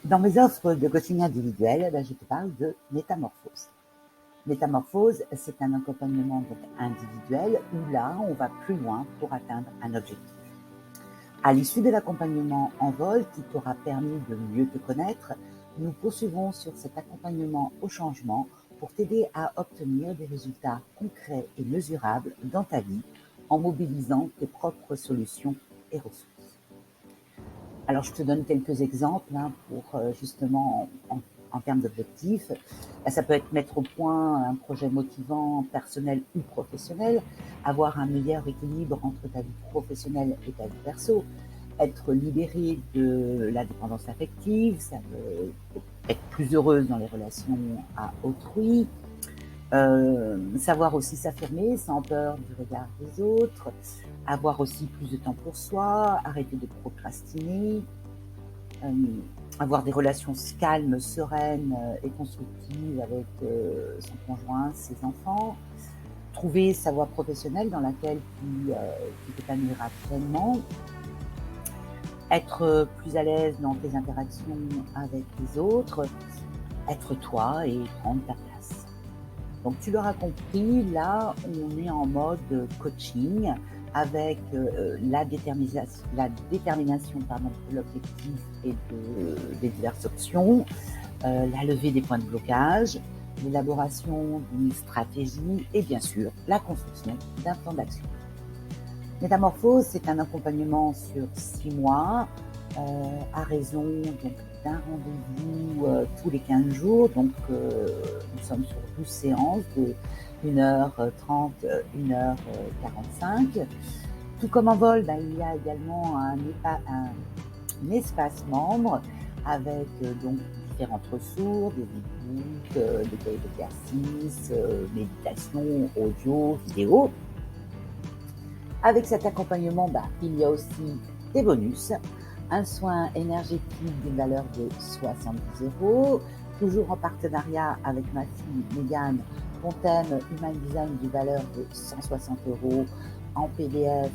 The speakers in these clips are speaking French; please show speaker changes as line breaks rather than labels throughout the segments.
Dans mes offres de coaching individuel, je te parle de métamorphose. Métamorphose, c'est un accompagnement donc individuel où là, on va plus loin pour atteindre un objectif. À l'issue de l'accompagnement en vol qui t'aura permis de mieux te connaître, nous poursuivons sur cet accompagnement au changement pour t'aider à obtenir des résultats concrets et mesurables dans ta vie en mobilisant tes propres solutions et ressources. Alors, je te donne quelques exemples pour justement en termes d'objectifs. Ça peut être mettre au point un projet motivant, personnel ou professionnel, avoir un meilleur équilibre entre ta vie professionnelle et ta vie perso, être libéré de la dépendance affective, ça peut être plus heureuse dans les relations à autrui, savoir aussi s'affirmer sans peur du regard des autres, avoir aussi plus de temps pour soi, arrêter de procrastiner, avoir des relations calmes, sereines et constructives avec son conjoint, ses enfants, trouver sa voie professionnelle dans laquelle tu t'épanouiras pleinement, être plus à l'aise dans tes interactions avec les autres, être toi et prendre ta place. Donc tu l'auras compris, là on est en mode coaching avec la détermination de l'objectif et des diverses options, la levée des points de blocage, l'élaboration d'une stratégie et bien sûr la construction d'un plan d'action. Métamorphose, c'est un accompagnement sur 6 mois à raison donc, d'un rendez-vous tous les 15 jours. Donc nous sommes sur 12 séances de 1h30, 1h45. Tout comme en vol, il y a également un espace membre avec donc différentes ressources, des e-books, des cahiers d'exercices, méditation, audio, vidéo. Avec cet accompagnement, il y a aussi des bonus, un soin énergétique d'une valeur de 70 €, toujours en partenariat avec ma fille Mégane, mon thème Human Design d'une valeur de 160 € en PDF,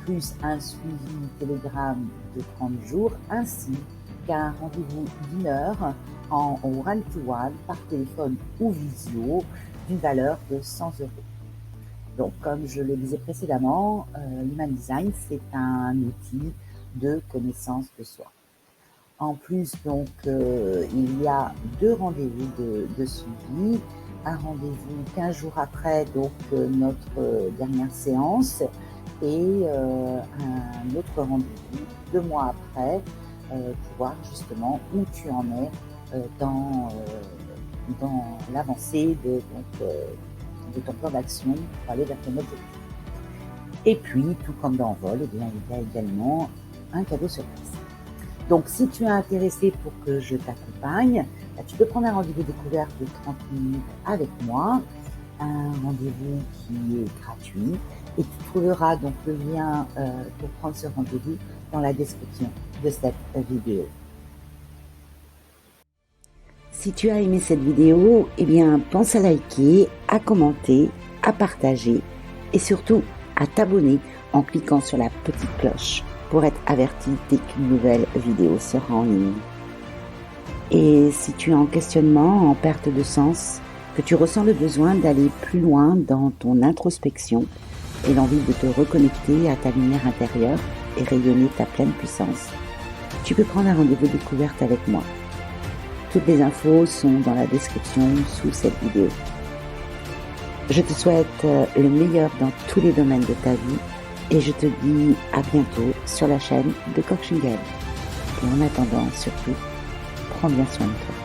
plus un suivi Telegram de 30 jours, ainsi qu'un rendez-vous d'1 heure en one-to-one par téléphone ou visio d'une valeur de 100 €. Donc, comme je le disais précédemment, l'Human Design, c'est un outil de connaissance de soi. En plus, donc, il y a 2 rendez-vous de suivi, un rendez-vous 15 jours après donc notre dernière séance et un autre rendez-vous 2 mois après pour voir justement où tu en es dans l'avancée de ton plan d'action pour aller vers ton objectif. Et puis, tout comme dans Vol, il y a également un cadeau surprise. Donc, si tu es intéressé pour que je t'accompagne, tu peux prendre un rendez-vous découverte de 30 minutes avec moi, un rendez-vous qui est gratuit et tu trouveras donc le lien pour prendre ce rendez-vous dans la description de cette vidéo. Si tu as aimé cette vidéo, pense à liker, à commenter, à partager et surtout à t'abonner en cliquant sur la petite cloche pour être averti dès qu'une nouvelle vidéo sera en ligne. Et si tu es en questionnement, en perte de sens, que tu ressens le besoin d'aller plus loin dans ton introspection et l'envie de te reconnecter à ta lumière intérieure et rayonner ta pleine puissance, tu peux prendre un rendez-vous découverte avec moi. Toutes les infos sont dans la description sous cette vidéo. Je te souhaite le meilleur dans tous les domaines de ta vie et je te dis à bientôt sur la chaîne de Coaching Gaëlle. Et en attendant, surtout, prends bien soin de toi.